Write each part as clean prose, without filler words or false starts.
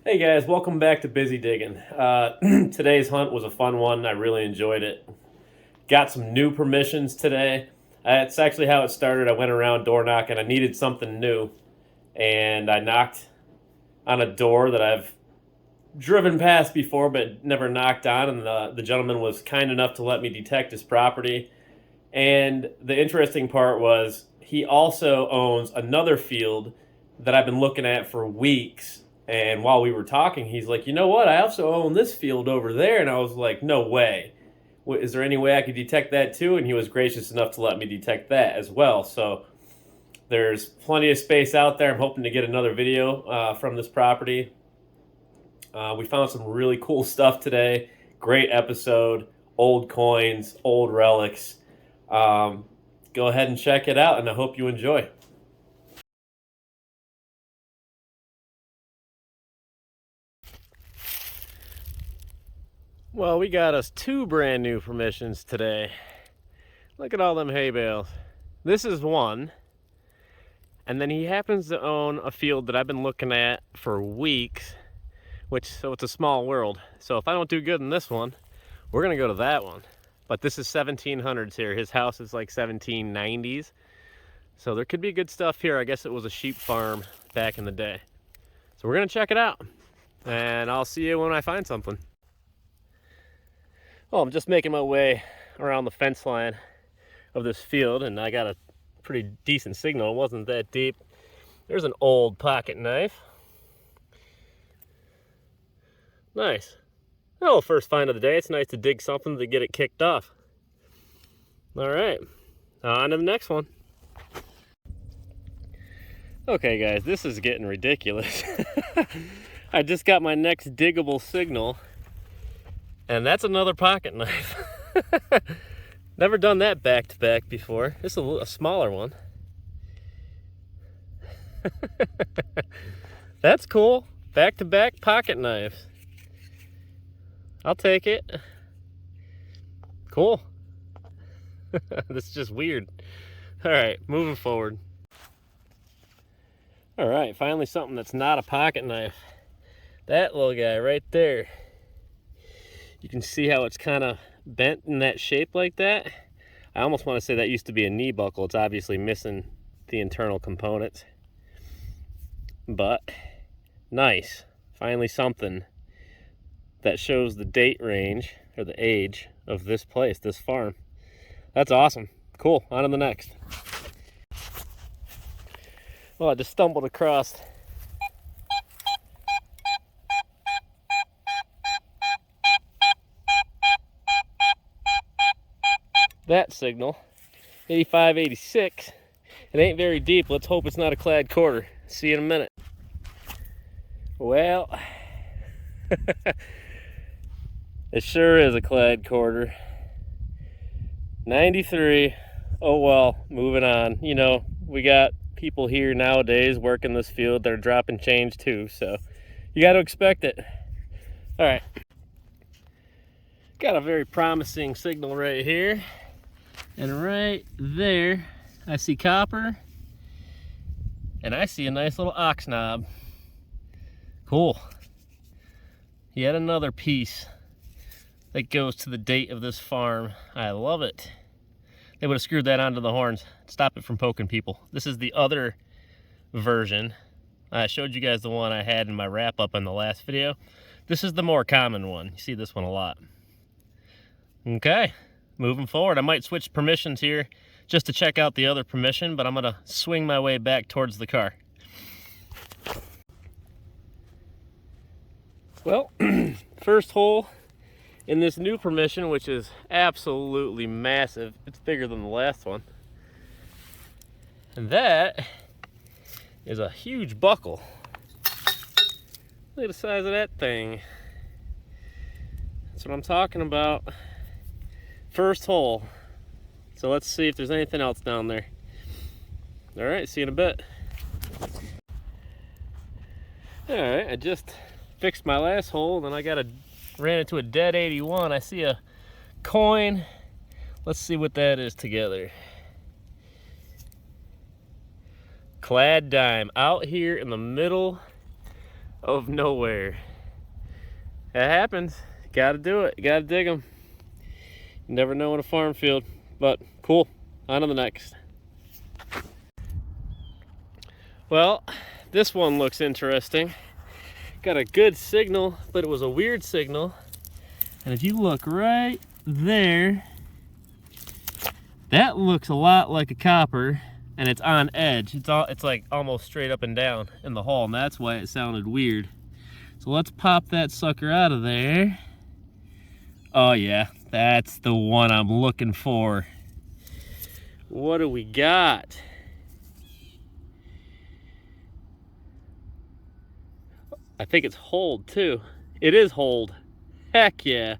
Hey guys, welcome back to Busy Digging. Today's hunt was a fun one. I really enjoyed it. Got some new permissions today. That's actually how it started. I went around door knocking. I needed something new, and I knocked on a door that I've driven past before but never knocked on. And the gentleman was kind enough to let me detect his property. And the interesting part was he also owns another field that I've been looking at for weeks. And while we were talking, he's like, you know what? I also own this field over there. And I was like, no way. Is there any way I could detect that too? And he was gracious enough to let me detect that as well. So there's plenty of space out there. I'm hoping to get another video from this property. We found some really cool stuff today. Great episode. Old coins, old relics. Go ahead and check it out, and I hope you enjoy. Well, we got us two brand new permissions today. Look at all them hay bales. This is one, and then he happens to own a field that I've been looking at for weeks, so it's a small world. So if I don't do good in this one, we're gonna go to that one. But this is 1700s here. His house is like 1790s. So there could be good stuff here. I guess it was a sheep farm back in the day. So we're gonna check it out, and I'll see you when I find something. Well, I'm just making my way around the fence line of this field, and I got a pretty decent signal. It wasn't that deep. There's an old pocket knife. Nice. Oh, first find of the day. It's nice to dig something to get it kicked off. All right, on to the next one. Okay guys, this is getting ridiculous. I just got my next diggable signal, and that's another pocket knife. Never done that back to back before. This is a smaller one. That's cool. Back to back pocket knives. I'll take it. Cool. This is just weird. All right, moving forward. All right, finally something that's not a pocket knife. That little guy right there. You can see how it's kind of bent in that shape like that. I almost want to say that used to be a knee buckle. It's obviously missing the internal components. But nice. Finally something that shows the date range or the age of this place, this farm. That's awesome. Cool, on to the next. Well, I just stumbled across that signal, 85, 86. It ain't very deep. Let's hope it's not a clad quarter. See you in a minute. Well, it sure is a clad quarter. 93. Oh well, moving on. You know, we got people here nowadays working this field that are dropping change too, so you got to expect it. All right, got a very promising signal right here, and right there I see copper, and I see a nice little ox knob. Cool. Yet another piece that goes to the date of this farm. I love it. They would have screwed that onto the horns. Stop it from poking people. This is the other version. I showed you guys the one I had in my wrap up in the last video. This is the more common one. You see this one a lot. Okay, moving forward. I might switch permissions here just to check out the other permission, but I'm gonna swing my way back towards the car. Well, first hole in this new permission, which is absolutely massive. It's bigger than the last one. And that is a huge buckle. Look at the size of that thing. That's what I'm talking about. First hole. So let's see if there's anything else down there. All right, see you in a bit. All right, I just fixed my last hole, then I ran into a dead 81. I see a coin. Let's see what that is together. Clad dime out here in the middle of nowhere. That happens. Gotta do it. Gotta dig them. You never know in a farm field. But cool. On to the next. Well, this one looks interesting. Got a good signal, but it was a weird signal. And if you look right there, that looks a lot like a copper, and it's on edge. It's like almost straight up and down in the hole, and that's why it sounded weird. So let's pop that sucker out of there. Oh yeah, that's the one I'm looking for. What do we got? I think it's hold too. It is hold. Heck yeah.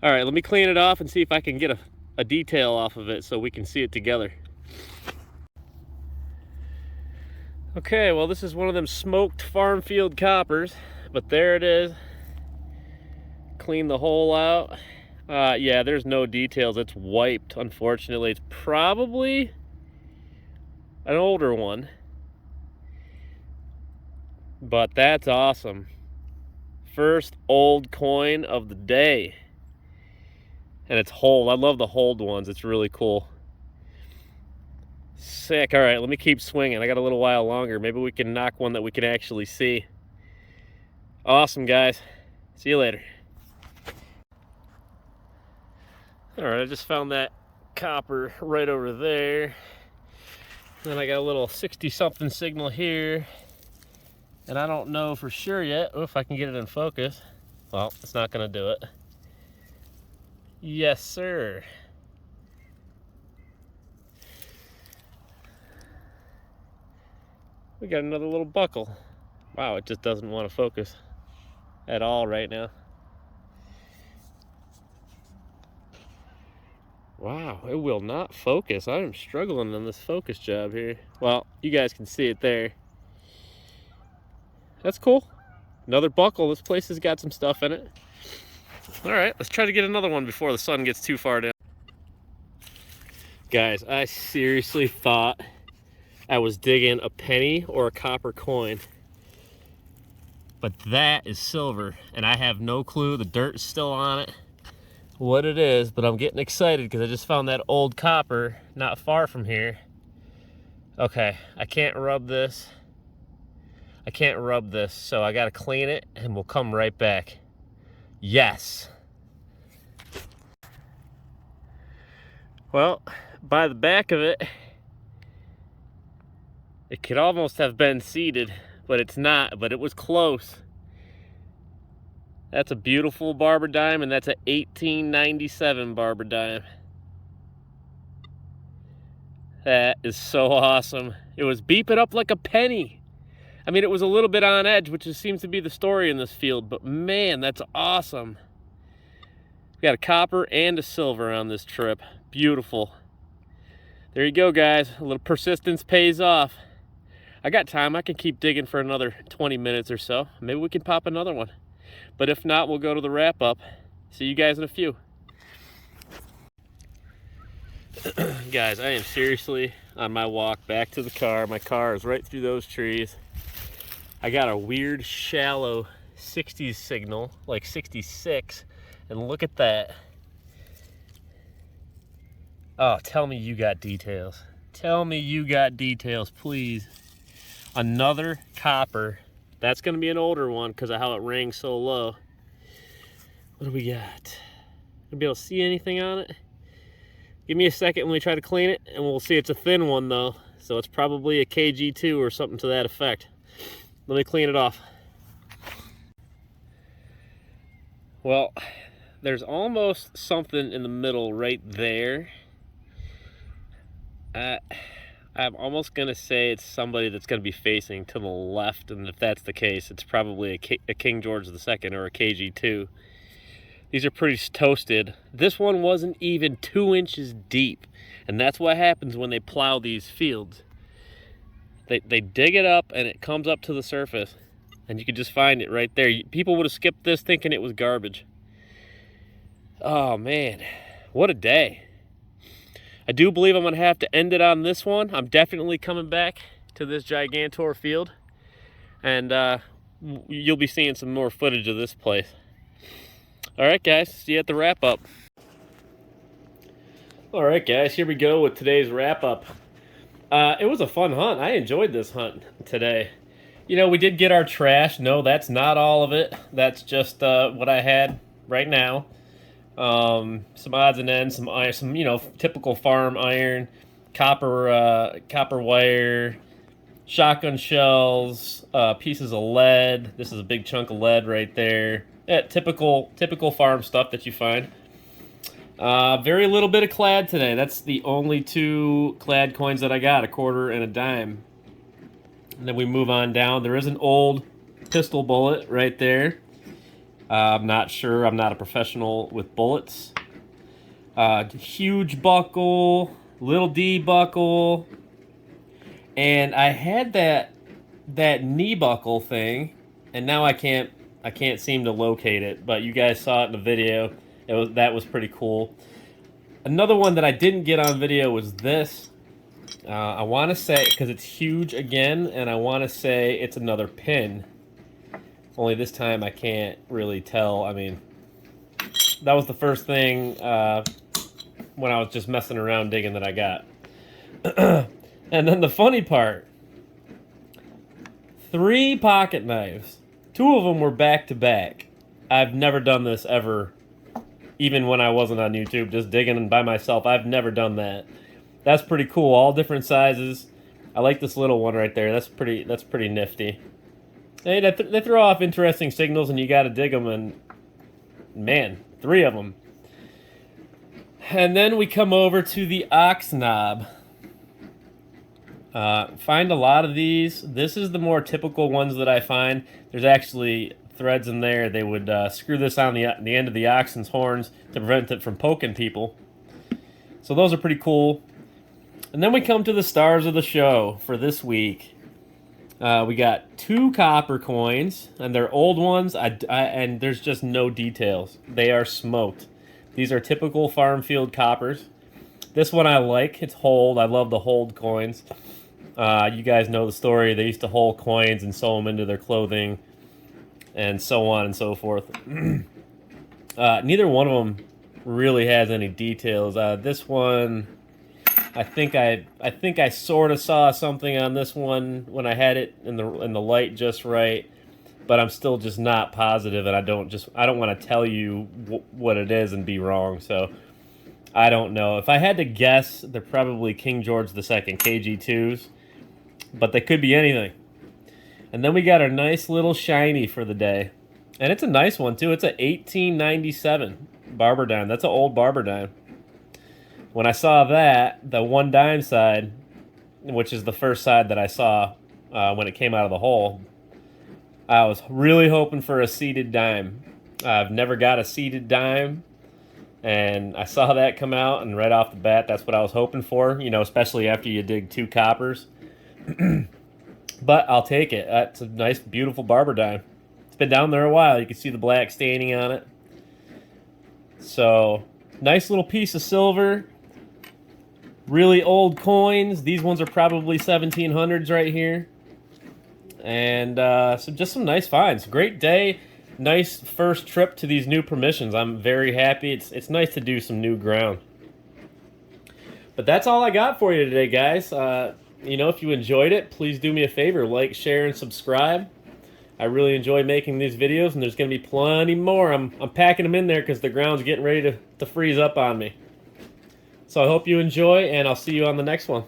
All right, let me clean it off and see if I can get a detail off of it so we can see it together. Okay, well, this is one of them smoked farm field coppers, but there it is. Clean the hole out. Yeah, there's no details. It's wiped, unfortunately. It's probably an older one, but that's awesome. First old coin of the day. And it's hold. I love the hold ones. It's really cool. Sick. All right, let me keep swinging. I got a little while longer. Maybe we can knock one that we can actually see. Awesome, guys. See you later. All right, I just found that copper right over there. Then I got a little 60-something signal here. And I don't know for sure yet if I can get it in focus. Well, it's not going to do it. Yes, sir. We got another little buckle. Wow, it just doesn't want to focus at all right now. Wow, it will not focus. I am struggling on this focus job here. Well, you guys can see it there. That's cool. Another buckle. This place has got some stuff in it. All right, let's try to get another one before the sun gets too far down. Guys, I seriously thought I was digging a penny or a copper coin. But that is silver, and I have no clue. The dirt's still on it, what it is, but I'm getting excited because I just found that old copper not far from here. Okay, I can't rub this. So I gotta clean it and we'll come right back. Yes. Well, by the back of it, it could almost have been seeded, but it's not, but it was close. That's a beautiful barber dime, and that's a 1897 barber dime. That is so awesome. It was beeping up like a penny. I mean, it was a little bit on edge, which seems to be the story in this field, but man, that's awesome. We got a copper and a silver on this trip. Beautiful. There you go, guys. A little persistence pays off. I got time. I can keep digging for another 20 minutes or so. Maybe we can pop another one. But if not, we'll go to the wrap up. See you guys in a few. Guys, I am seriously on my walk back to the car. My car is right through those trees. I got a weird shallow 60s signal, like 66, and look at that. Oh, tell me you got details. Tell me you got details, please. Another copper. That's gonna be an older one because of how it rang so low. What do we got? Gonna be able to see anything on it? Give me a second when we try to clean it, and we'll see it's a thin one though. So it's probably a KG2 or something to that effect. Let me clean it off. Well, there's almost something in the middle right there. I'm almost gonna say it's somebody that's gonna be facing to the left, and if that's the case, it's probably a King George II or a KG2. These are pretty toasted. This one wasn't even 2 inches deep, and that's what happens when they plow these fields. They dig it up and it comes up to the surface, and you can just find it right there. People would have skipped this thinking it was garbage. Oh man, what a day. I do believe I'm gonna have to end it on this one. I'm definitely coming back to this Gigantor field, and you'll be seeing some more footage of this place. All right, guys, see you at the wrap up. All right, guys, here we go with today's wrap up. It was a fun hunt. I enjoyed this hunt today. You know, we did get our trash. No, that's not all of it. That's just what I had right now. Some odds and ends, some iron, some typical farm iron, copper wire, shotgun shells, pieces of lead. This is a big chunk of lead right there. Yeah, typical farm stuff that you find. Very little bit of clad today. That's the only two clad coins that I got, a quarter and a dime. And then we move on down. There is an old pistol bullet right there. I'm not sure. I'm not a professional with bullets. Huge buckle, little D buckle, and I had that knee buckle thing, and now I can't seem to locate it. But you guys saw it in the video. That was pretty cool. Another one that I didn't get on video was this. I want to say, because it's huge again, and I want to say it's another pin. Only this time I can't really tell. I mean, that was the first thing when I was just messing around digging that I got. And then the funny part, 3 pocket knives. 2 of them were back to back. I've never done this ever, even when I wasn't on YouTube, just digging by myself. I've never done that. That's pretty cool. All different sizes. I like this little one right there. That's pretty nifty. Hey, they throw off interesting signals, and you got to dig them. And man, 3 of them. And then we come over to the ox knob. Find a lot of these. This is the more typical ones that I find. There's actually threads in there. They would screw this on the end of the oxen's horns to prevent it from poking people. So those are pretty cool. And then we come to the stars of the show for this week. We got 2 copper coins, and they're old ones, and there's just no details. They are smoked. These are typical farm field coppers. This one I like. It's hold. I love the hold coins. You guys know the story. They used to hold coins and sew them into their clothing, and so on and so forth. Neither one of them really has any details. This one, I think I sort of saw something on this one when I had it in the light just right, but I'm still just not positive, and I don't want to tell you what it is and be wrong. So I don't know. If I had to guess, they're probably King George II KG2s, but they could be anything. And then we got our nice little shiny for the day, and it's a nice one too. It's a 1897 barber dime. That's an old barber dime. When I saw that, the 1 dime side, which is the first side that I saw when it came out of the hole, I was really hoping for a seated dime. I've never got a seated dime, and I saw that come out, and right off the bat, that's what I was hoping for, especially after you dig 2 coppers. But I'll take it. That's a nice, beautiful barber dime. It's been down there a while. You can see the black staining on it. So, nice little piece of silver. Really old coins. These ones are probably 1700s right here. And so just some nice finds. Great day. Nice first trip to these new permissions. I'm very happy. It's nice to do some new ground. But that's all I got for you today, guys. If you enjoyed it, please do me a favor. Like, share, and subscribe. I really enjoy making these videos, and there's going to be plenty more. I'm packing them in there because the ground's getting ready to freeze up on me. So I hope you enjoy, and I'll see you on the next one.